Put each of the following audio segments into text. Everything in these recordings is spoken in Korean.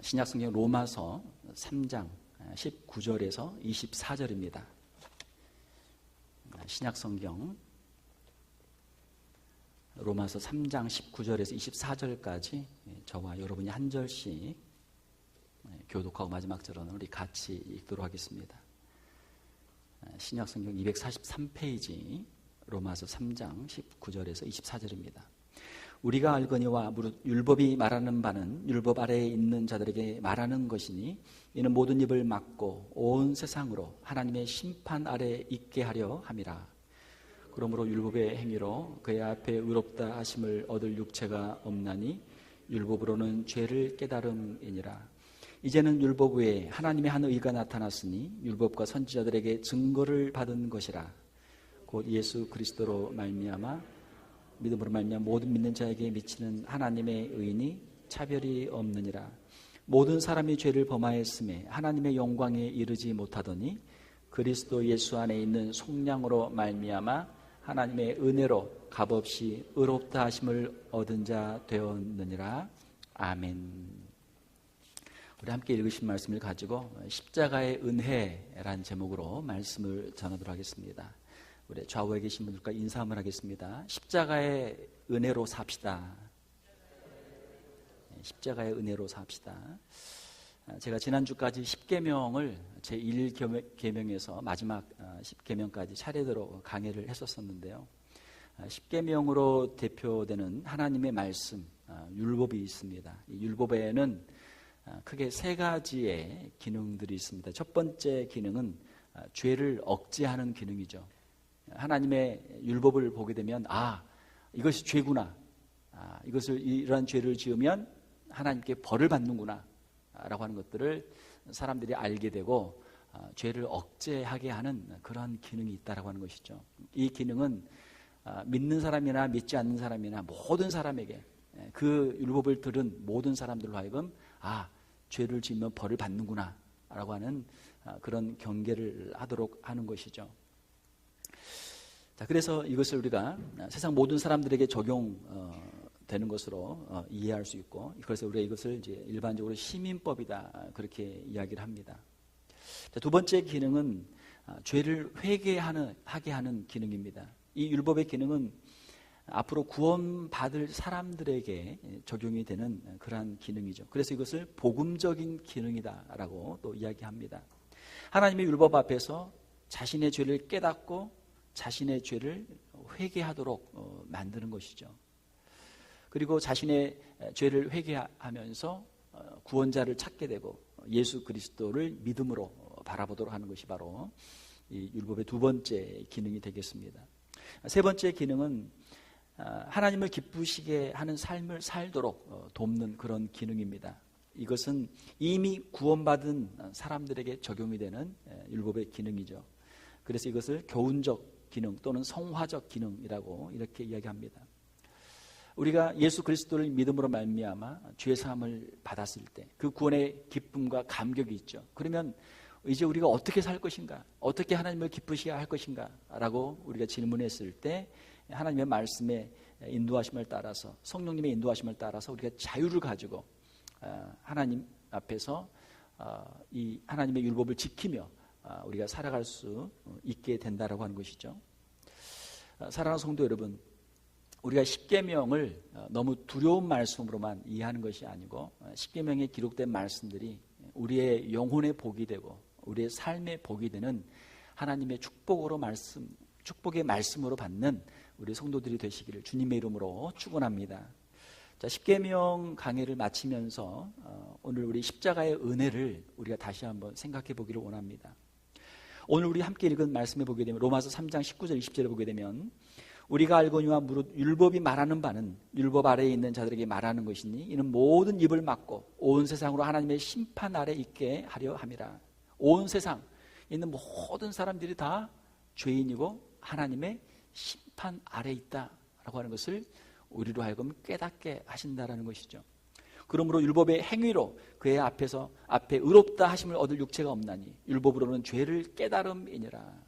신약성경 로마서 3장 19절에서 24절입니다. 신약성경 로마서 3장 19절에서 24절까지 저와 여러분이 한 절씩 교독하고 마지막 절은 우리 같이 읽도록 하겠습니다. 신약성경 243페이지 로마서 3장 19절에서 24절입니다. 우리가 알거니와 무릇 율법이 말하는 바는 율법 아래에 있는 자들에게 말하는 것이니 이는 모든 입을 막고 온 세상으로 하나님의 심판 아래에 있게 하려 함이라. 그러므로 율법의 행위로 그의 앞에 의롭다 하심을 얻을 육체가 없나니 율법으로는 죄를 깨달음이니라. 이제는 율법 외에 하나님의 한 의가 나타났으니 율법과 선지자들에게 증거를 받은 것이라. 곧 예수 그리스도로 말미암아 믿음으로 말미암아 모든 믿는 자에게 미치는 하나님의 의인이 차별이 없느니라. 모든 사람이 죄를 범하였음에 하나님의 영광에 이르지 못하더니 그리스도 예수 안에 있는 속량으로 말미암아 하나님의 은혜로 값없이 의롭다 하심을 얻은 자 되었느니라. 아멘. 우리 함께 읽으신 말씀을 가지고 십자가의 은혜라는 제목으로 말씀을 전하도록 하겠습니다. 우리 좌우에 계신 분들과 인사 한번 하겠습니다. 십자가의 은혜로 삽시다. 십자가의 은혜로 삽시다. 제가 지난주까지 10계명을 제1계명에서 마지막 10계명까지 차례대로 강의를 했었었는데요. 10계명으로 대표되는 하나님의 말씀, 율법이 있습니다. 이 율법에는 크게 세 가지의 기능들이 있습니다. 첫 번째 기능은 죄를 억제하는 기능이죠. 하나님의 율법을 보게 되면 이것이 죄구나, 이러한 죄를 지으면 하나님께 벌을 받는구나 라고 하는 것들을 사람들이 알게 되고 죄를 억제하게 하는 그러한 기능이 있다라고 하는 것이죠. 이 기능은 믿는 사람이나 믿지 않는 사람이나 모든 사람에게, 그 율법을 들은 모든 사람들로 하여금 죄를 지으면 벌을 받는구나 라고 하는 그런 경계를 하도록 하는 것이죠. 자, 그래서 이것을 우리가 세상 모든 사람들에게 적용되는 것으로 이해할 수 있고, 그래서 우리가 이것을 이제 일반적으로 시민법이다 그렇게 이야기를 합니다. 자, 두 번째 기능은 죄를 회개하게 하는 기능입니다. 이 율법의 기능은 앞으로 구원받을 사람들에게 적용이 되는 그러한 기능이죠. 그래서 이것을 복음적인 기능이다라고 또 이야기합니다. 하나님의 율법 앞에서 자신의 죄를 깨닫고 자신의 죄를 회개하도록 만드는 것이죠. 그리고 자신의 죄를 회개하면서 구원자를 찾게 되고 예수 그리스도를 믿음으로 바라보도록 하는 것이 바로 이 율법의 두 번째 기능이 되겠습니다. 세 번째 기능은 하나님을 기쁘시게 하는 삶을 살도록 돕는 그런 기능입니다. 이것은 이미 구원받은 사람들에게 적용이 되는 율법의 기능이죠. 그래서 이것을 교훈적 기능 또는 성화적 기능이라고 이렇게 이야기합니다. 우리가 예수 그리스도를 믿음으로 말미암아 죄 사함을 받았을 때 그 구원의 기쁨과 감격이 있죠. 그러면 이제 우리가 어떻게 살 것인가, 어떻게 하나님을 기쁘시게 할 것인가 라고 우리가 질문했을 때 하나님의 말씀의 인도하심을 따라서, 성령님의 인도하심을 따라서 우리가 자유를 가지고 하나님 앞에서 이 하나님의 율법을 지키며 우리가 살아갈 수 있게 된다라고 하는 것이죠. 사랑하는 성도 여러분, 우리가 십계명을 너무 두려운 말씀으로만 이해하는 것이 아니고 십계명에 기록된 말씀들이 우리의 영혼의 복이 되고 우리의 삶의 복이 되는 하나님의 축복의 말씀으로 받는 우리 성도들이 되시기를 주님의 이름으로 축원합니다. 자, 십계명 강의를 마치면서 오늘 우리 십자가의 은혜를 우리가 다시 한번 생각해 보기를 원합니다. 오늘 우리 함께 읽은 말씀에 보게 되면 로마서 3장 19절 20절에 보게 되면 우리가 알거니와 무릇 율법이 말하는 바는 율법 아래에 있는 자들에게 말하는 것이니 이는 모든 입을 막고 온 세상으로 하나님의 심판 아래 있게 하려 함이라. 온 세상 있는 모든 사람들이 다 죄인이고 하나님의 심판 아래 있다라고 하는 것을 우리로 하여금 깨닫게 하신다라는 것이죠. 그러므로 율법의 행위로 그의 앞에 의롭다 하심을 얻을 육체가 없나니 율법으로는 죄를 깨달음이니라.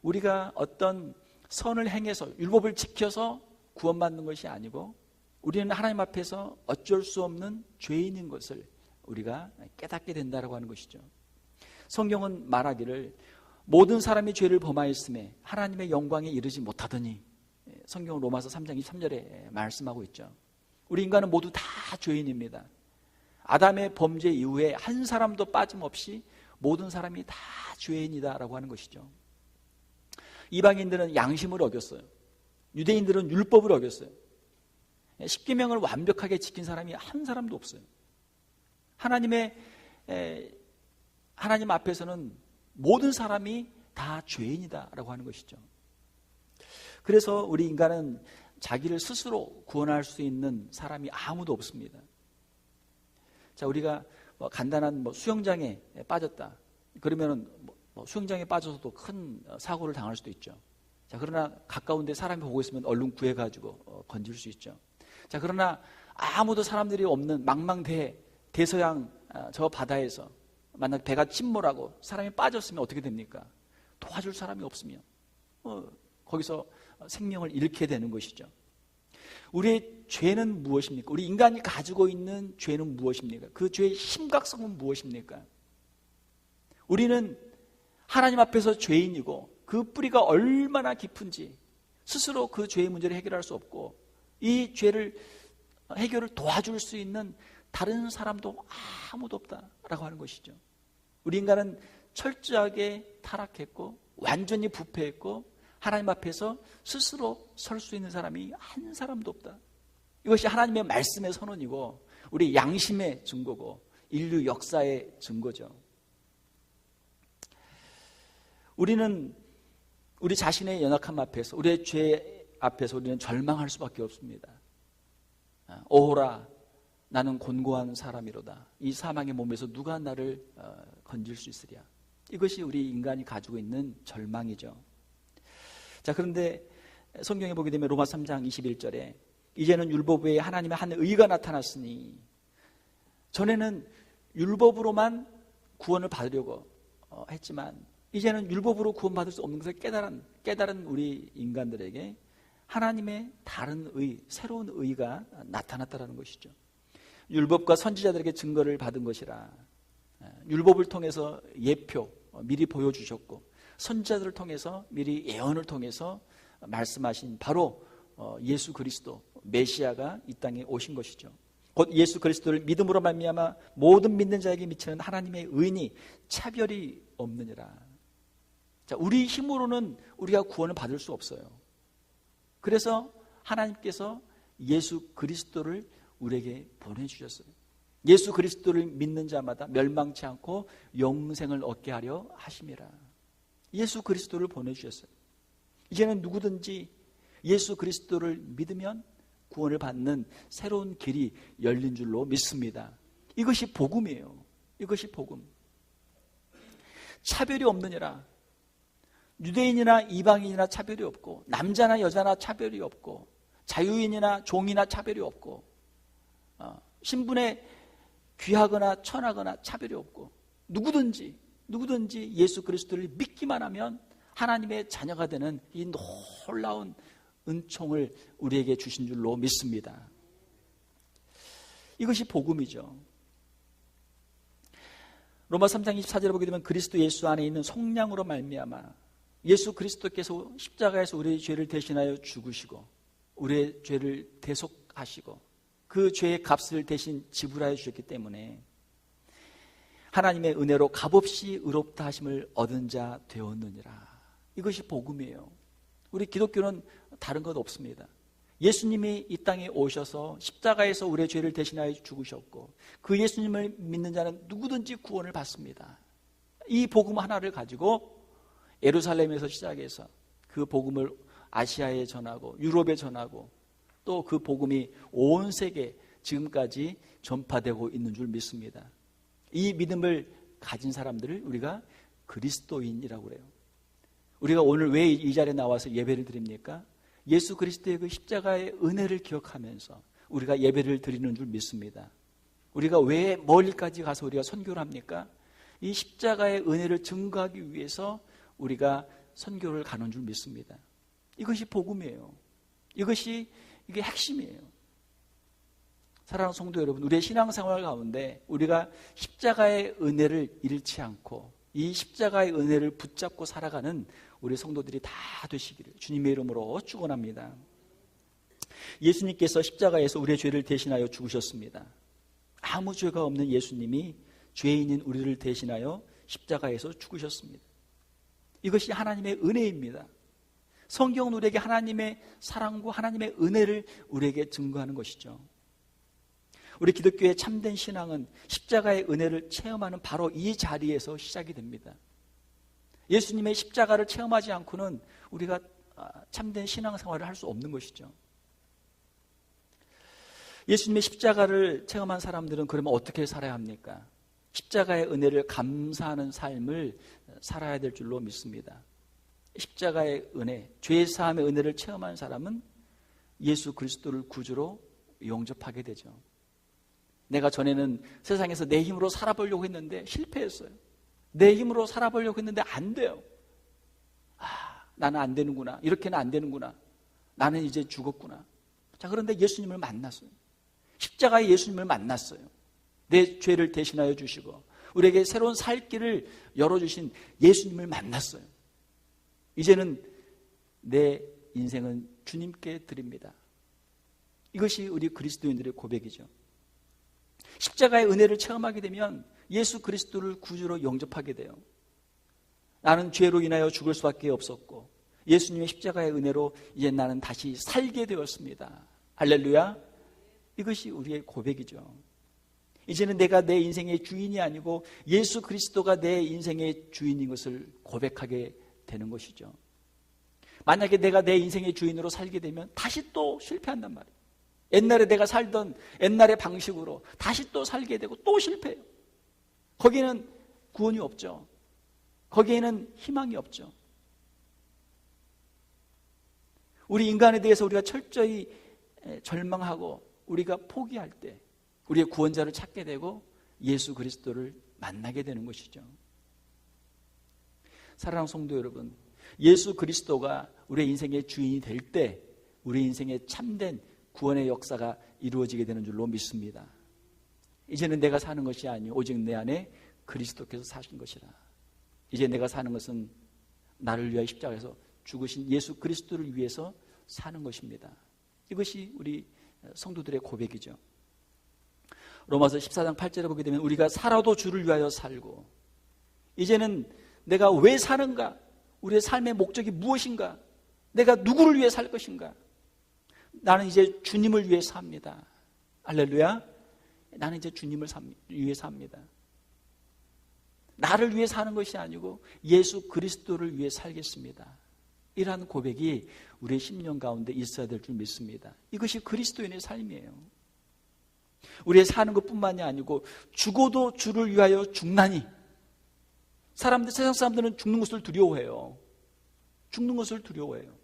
우리가 어떤 선을 행해서 율법을 지켜서 구원받는 것이 아니고 우리는 하나님 앞에서 어쩔 수 없는 죄인인 것을 우리가 깨닫게 된다라고 하는 것이죠. 성경은 말하기를 모든 사람이 죄를 범하였음에 하나님의 영광에 이르지 못하더니, 성경은 로마서 3장 23절에 말씀하고 있죠. 우리 인간은 모두 다 죄인입니다. 아담의 범죄 이후에 한 사람도 빠짐없이 모든 사람이 다 죄인이다라고 하는 것이죠. 이방인들은 양심을 어겼어요. 유대인들은 율법을 어겼어요. 십계명을 완벽하게 지킨 사람이 한 사람도 없어요. 하나님 앞에서는 모든 사람이 다 죄인이다라고 하는 것이죠. 그래서 우리 인간은 자기를 스스로 구원할 수 있는 사람이 아무도 없습니다. 자, 우리가 간단한 수영장에 빠졌다. 그러면은 수영장에 빠져서도 큰 사고를 당할 수도 있죠. 자, 그러나 가까운데 사람이 보고 있으면 얼른 구해가지고 건질 수 있죠. 자, 그러나 아무도 사람들이 없는 대서양 저 바다에서 만약 배가 침몰하고 사람이 빠졌으면 어떻게 됩니까? 도와줄 사람이 없으면 거기서 생명을 잃게 되는 것이죠. 우리의 죄는 무엇입니까? 우리 인간이 가지고 있는 죄는 무엇입니까? 그 죄의 심각성은 무엇입니까? 우리는 하나님 앞에서 죄인이고 그 뿌리가 얼마나 깊은지 스스로 그 죄의 문제를 해결할 수 없고, 이 죄를 해결을 도와줄 수 있는 다른 사람도 아무도 없다라고 하는 것이죠. 우리 인간은 철저하게 타락했고 완전히 부패했고 하나님 앞에서 스스로 설 수 있는 사람이 한 사람도 없다. 이것이 하나님의 말씀의 선언이고 우리 양심의 증거고 인류 역사의 증거죠. 우리는 우리 자신의 연약함 앞에서, 우리의 죄 앞에서 우리는 절망할 수밖에 없습니다. 오호라, 나는 곤고한 사람이로다. 이 사망의 몸에서 누가 나를 건질 수 있으랴. 이것이 우리 인간이 가지고 있는 절망이죠. 자, 그런데 성경에 보게 되면 로마 3장 21절에 이제는 율법 외에 하나님의 한 의가 나타났으니, 전에는 율법으로만 구원을 받으려고 했지만 이제는 율법으로 구원받을 수 없는 것을 깨달은 우리 인간들에게 하나님의 다른 의, 새로운 의가 나타났다는 것이죠. 율법과 선지자들에게 증거를 받은 것이라. 율법을 통해서 예표 미리 보여주셨고 선지자들을 통해서 미리 예언을 통해서 말씀하신 바로 예수 그리스도 메시아가 이 땅에 오신 것이죠. 곧 예수 그리스도를 믿음으로 말미암아 모든 믿는 자에게 미치는 하나님의 의인이 차별이 없느니라. 자, 우리 힘으로는 우리가 구원을 받을 수 없어요. 그래서 하나님께서 예수 그리스도를 우리에게 보내주셨어요. 예수 그리스도를 믿는 자마다 멸망치 않고 영생을 얻게 하려 하심이라. 예수 그리스도를 보내주셨어요. 이제는 누구든지 예수 그리스도를 믿으면 구원을 받는 새로운 길이 열린 줄로 믿습니다. 이것이 복음이에요. 이것이 복음. 차별이 없느니라. 유대인이나 이방인이나 차별이 없고, 남자나 여자나 차별이 없고, 자유인이나 종이나 차별이 없고, 신분에 귀하거나 천하거나 차별이 없고, 누구든지 예수 그리스도를 믿기만 하면 하나님의 자녀가 되는 이 놀라운 은총을 우리에게 주신 줄로 믿습니다. 이것이 복음이죠. 로마 3장 24절에 보게 되면 그리스도 예수 안에 있는 속량으로 말미암아 예수 그리스도께서 십자가에서 우리의 죄를 대신하여 죽으시고 우리의 죄를 대속하시고 그 죄의 값을 대신 지불하여 주셨기 때문에 하나님의 은혜로 값없이 의롭다 하심을 얻은 자 되었느니라. 이것이 복음이에요. 우리 기독교는 다른 것 없습니다. 예수님이 이 땅에 오셔서 십자가에서 우리의 죄를 대신하여 죽으셨고 그 예수님을 믿는 자는 누구든지 구원을 받습니다. 이 복음 하나를 가지고 예루살렘에서 시작해서 그 복음을 아시아에 전하고 유럽에 전하고 또 그 복음이 온 세계 지금까지 전파되고 있는 줄 믿습니다. 이 믿음을 가진 사람들을 우리가 그리스도인이라고 그래요. 우리가 오늘 왜 이 자리에 나와서 예배를 드립니까? 예수 그리스도의 그 십자가의 은혜를 기억하면서 우리가 예배를 드리는 줄 믿습니다. 우리가 왜 멀리까지 가서 우리가 선교를 합니까? 이 십자가의 은혜를 증거하기 위해서 우리가 선교를 가는 줄 믿습니다. 이것이 복음이에요. 이게 핵심이에요. 사랑하는 성도 여러분, 우리의 신앙생활 가운데 우리가 십자가의 은혜를 잃지 않고 이 십자가의 은혜를 붙잡고 살아가는 우리 성도들이 다 되시기를 주님의 이름으로 축원합니다. 예수님께서 십자가에서 우리의 죄를 대신하여 죽으셨습니다. 아무 죄가 없는 예수님이 죄인인 우리를 대신하여 십자가에서 죽으셨습니다. 이것이 하나님의 은혜입니다. 성경은 우리에게 하나님의 사랑과 하나님의 은혜를 우리에게 증거하는 것이죠. 우리 기독교의 참된 신앙은 십자가의 은혜를 체험하는 바로 이 자리에서 시작이 됩니다. 예수님의 십자가를 체험하지 않고는 우리가 참된 신앙생활을 할 수 없는 것이죠. 예수님의 십자가를 체험한 사람들은 그러면 어떻게 살아야 합니까? 십자가의 은혜를 감사하는 삶을 살아야 될 줄로 믿습니다. 십자가의 은혜, 죄 사함의 은혜를 체험한 사람은 예수 그리스도를 구주로 영접하게 되죠. 내가 전에는 세상에서 내 힘으로 살아보려고 했는데 실패했어요. 내 힘으로 살아보려고 했는데 안 돼요. 나는 안 되는구나. 이렇게는 안 되는구나. 나는 이제 죽었구나. 자, 그런데 예수님을 만났어요. 십자가의 예수님을 만났어요. 내 죄를 대신하여 주시고 우리에게 새로운 살 길을 열어주신 예수님을 만났어요. 이제는 내 인생은 주님께 드립니다. 이것이 우리 그리스도인들의 고백이죠. 십자가의 은혜를 체험하게 되면 예수 그리스도를 구주로 영접하게 돼요. 나는 죄로 인하여 죽을 수밖에 없었고 예수님의 십자가의 은혜로 이제 나는 다시 살게 되었습니다. 할렐루야. 이것이 우리의 고백이죠. 이제는 내가 내 인생의 주인이 아니고 예수 그리스도가 내 인생의 주인인 것을 고백하게 되는 것이죠. 만약에 내가 내 인생의 주인으로 살게 되면 다시 또 실패한단 말이에요. 옛날에 내가 살던 옛날의 방식으로 다시 또 살게 되고 또 실패해요. 거기에는 구원이 없죠. 거기에는 희망이 없죠. 우리 인간에 대해서 우리가 철저히 절망하고 우리가 포기할 때 우리의 구원자를 찾게 되고 예수 그리스도를 만나게 되는 것이죠. 사랑하는 성도 여러분, 예수 그리스도가 우리의 인생의 주인이 될 때 우리 인생의 참된 구원의 역사가 이루어지게 되는 줄로 믿습니다. 이제는 내가 사는 것이 아니요 오직 내 안에 그리스도께서 사신 것이라. 이제 내가 사는 것은 나를 위하여 십자가에서 죽으신 예수 그리스도를 위해서 사는 것입니다. 이것이 우리 성도들의 고백이죠. 로마서 14장 8절에 보게 되면 우리가 살아도 주를 위하여 살고 이제는 내가 왜 사는가? 우리의 삶의 목적이 무엇인가? 내가 누구를 위해 살 것인가? 나는 이제 주님을 위해 삽니다. 할렐루야. 나는 이제 주님을 위해 삽니다. 나를 위해 사는 것이 아니고 예수 그리스도를 위해 살겠습니다. 이러한 고백이 우리의 심령 가운데 있어야 될 줄 믿습니다. 이것이 그리스도인의 삶이에요. 우리의 사는 것뿐만이 아니고 죽어도 주를 위하여 죽나니. 세상 사람들은 죽는 것을 두려워해요. 죽는 것을 두려워해요.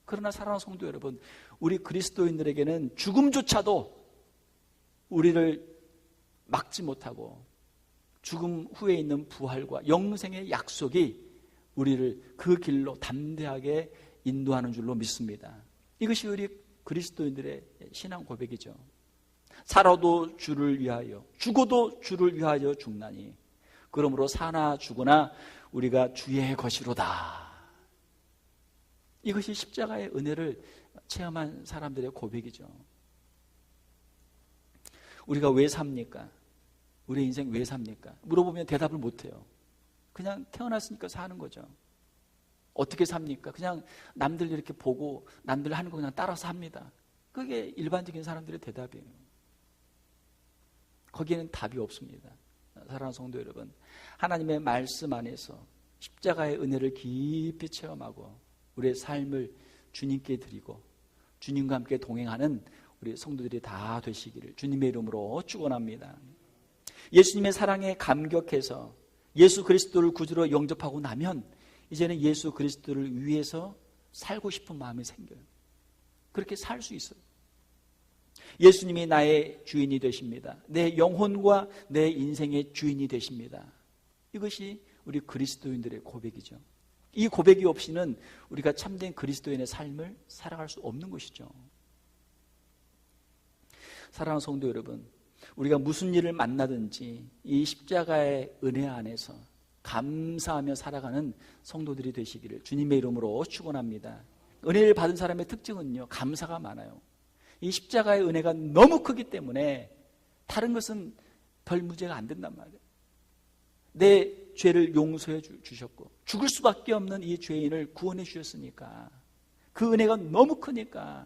그러나 사랑하는 성도 여러분, 우리 그리스도인들에게는 죽음조차도 우리를 막지 못하고 죽음 후에 있는 부활과 영생의 약속이 우리를 그 길로 담대하게 인도하는 줄로 믿습니다. 이것이 우리 그리스도인들의 신앙 고백이죠. 살아도 주를 위하여 죽어도 주를 위하여 죽나니 그러므로 사나 죽으나 우리가 주의 것이로다. 이것이 십자가의 은혜를 체험한 사람들의 고백이죠. 우리가 왜 삽니까? 우리 인생 왜 삽니까? 물어보면 대답을 못해요. 그냥 태어났으니까 사는 거죠. 어떻게 삽니까? 그냥 남들 이렇게 보고 남들 하는 거 그냥 따라서 합니다. 그게 일반적인 사람들의 대답이에요. 거기에는 답이 없습니다. 사랑하는 성도 여러분, 하나님의 말씀 안에서 십자가의 은혜를 깊이 체험하고 우리의 삶을 주님께 드리고 주님과 함께 동행하는 우리 성도들이 다 되시기를 주님의 이름으로 축원합니다. 예수님의 사랑에 감격해서 예수 그리스도를 구주로 영접하고 나면 이제는 예수 그리스도를 위해서 살고 싶은 마음이 생겨요. 그렇게 살 수 있어요. 예수님이 나의 주인이 되십니다. 내 영혼과 내 인생의 주인이 되십니다. 이것이 우리 그리스도인들의 고백이죠. 이 고백이 없이는 우리가 참된 그리스도인의 삶을 살아갈 수 없는 것이죠. 사랑하는 성도 여러분, 우리가 무슨 일을 만나든지 이 십자가의 은혜 안에서 감사하며 살아가는 성도들이 되시기를 주님의 이름으로 축원합니다. 은혜를 받은 사람의 특징은요, 감사가 많아요. 이 십자가의 은혜가 너무 크기 때문에 다른 것은 별 문제가 안 된단 말이에요. 내 죄를 용서해 주셨고 죽을 수밖에 없는 이 죄인을 구원해 주셨으니까, 그 은혜가 너무 크니까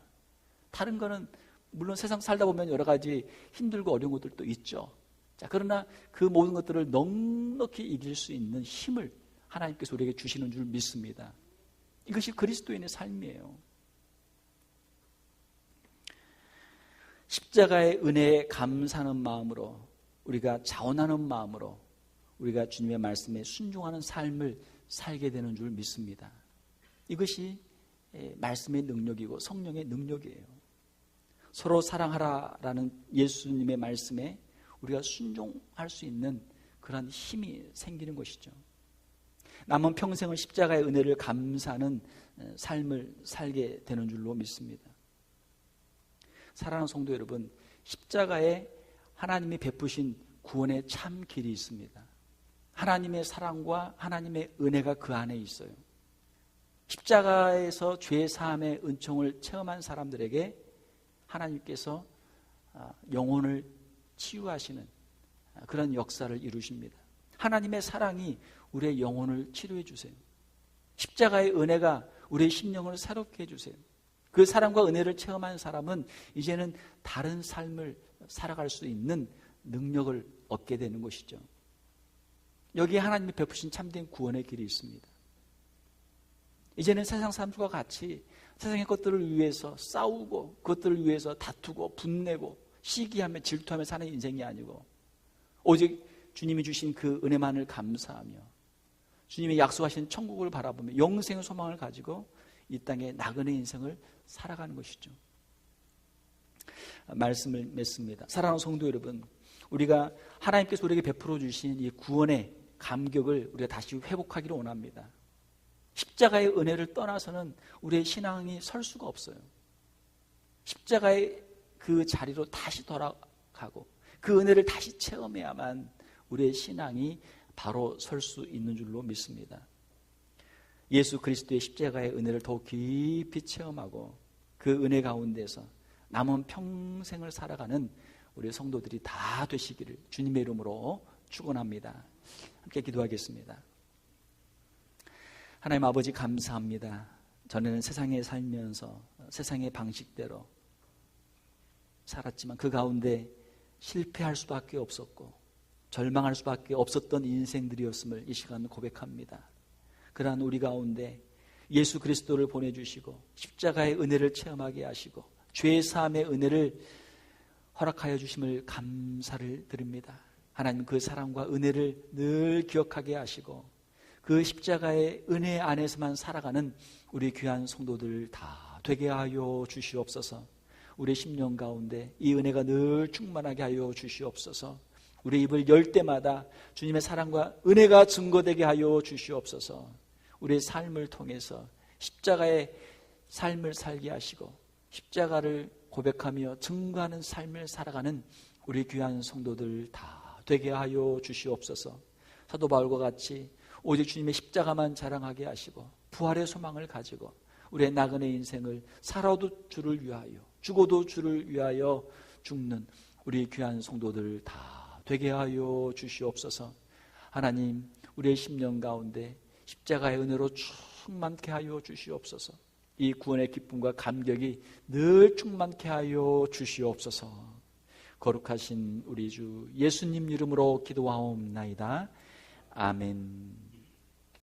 다른 거는 물론 세상 살다 보면 여러 가지 힘들고 어려운 것들도 있죠. 자, 그러나 그 모든 것들을 넉넉히 이길 수 있는 힘을 하나님께서 우리에게 주시는 줄 믿습니다. 이것이 그리스도인의 삶이에요. 십자가의 은혜에 감사하는 마음으로, 우리가 자원하는 마음으로 우리가 주님의 말씀에 순종하는 삶을 살게 되는 줄 믿습니다. 이것이 말씀의 능력이고 성령의 능력이에요. 서로 사랑하라라는 예수님의 말씀에 우리가 순종할 수 있는 그런 힘이 생기는 것이죠. 남은 평생을 십자가의 은혜를 감사하는 삶을 살게 되는 줄로 믿습니다. 사랑하는 성도 여러분, 십자가에 하나님이 베푸신 구원의 참 길이 있습니다. 하나님의 사랑과 하나님의 은혜가 그 안에 있어요. 십자가에서 죄 사함의 은총을 체험한 사람들에게 하나님께서 영혼을 치유하시는 그런 역사를 이루십니다. 하나님의 사랑이 우리의 영혼을 치료해 주세요. 십자가의 은혜가 우리의 심령을 새롭게 해주세요. 그 사랑과 은혜를 체험한 사람은 이제는 다른 삶을 살아갈 수 있는 능력을 얻게 되는 것이죠. 여기에 하나님이 베푸신 참된 구원의 길이 있습니다. 이제는 세상 사람들과 같이 세상의 것들을 위해서 싸우고 그것들을 위해서 다투고 분내고 시기하며 질투하며 사는 인생이 아니고, 오직 주님이 주신 그 은혜만을 감사하며 주님이 약속하신 천국을 바라보며 영생의 소망을 가지고 이 땅의 나그네 인생을 살아가는 것이죠. 말씀을 맺습니다. 사랑하는 성도 여러분, 우리가 하나님께서 우리에게 베풀어 주신 이 구원의 감격을 우리가 다시 회복하기를 원합니다. 십자가의 은혜를 떠나서는 우리의 신앙이 설 수가 없어요. 십자가의 그 자리로 다시 돌아가고 그 은혜를 다시 체험해야만 우리의 신앙이 바로 설 수 있는 줄로 믿습니다. 예수 그리스도의 십자가의 은혜를 더욱 깊이 체험하고 그 은혜 가운데서 남은 평생을 살아가는 우리 성도들이 다 되시기를 주님의 이름으로 축원합니다. 함께 기도하겠습니다. 하나님 아버지, 감사합니다. 저는 세상에 살면서 세상의 방식대로 살았지만 그 가운데 실패할 수밖에 없었고 절망할 수밖에 없었던 인생들이었음을 이 시간 고백합니다. 그러한 우리 가운데 예수 그리스도를 보내주시고 십자가의 은혜를 체험하게 하시고 죄 사함의 은혜를 허락하여 주심을 감사를 드립니다. 하나님, 그 사랑과 은혜를 늘 기억하게 하시고 그 십자가의 은혜 안에서만 살아가는 우리 귀한 성도들 다 되게 하여 주시옵소서. 우리 심령 가운데 이 은혜가 늘 충만하게 하여 주시옵소서. 우리 입을 열 때마다 주님의 사랑과 은혜가 증거되게 하여 주시옵소서. 우리의 삶을 통해서 십자가의 삶을 살게 하시고 십자가를 고백하며 증거하는 삶을 살아가는 우리 귀한 성도들 다 되게 하여 주시옵소서. 사도 바울과 같이 오직 주님의 십자가만 자랑하게 하시고 부활의 소망을 가지고 우리의 나그네 인생을 살아도 주를 위하여 죽어도 주를 위하여 죽는 우리 귀한 성도들 다 되게 하여 주시옵소서. 하나님, 우리의 심령 가운데 십자가의 은혜로 충만케 하여 주시옵소서. 이 구원의 기쁨과 감격이 늘 충만케 하여 주시옵소서. 거룩하신 우리 주 예수님 이름으로 기도하옵나이다. 아멘.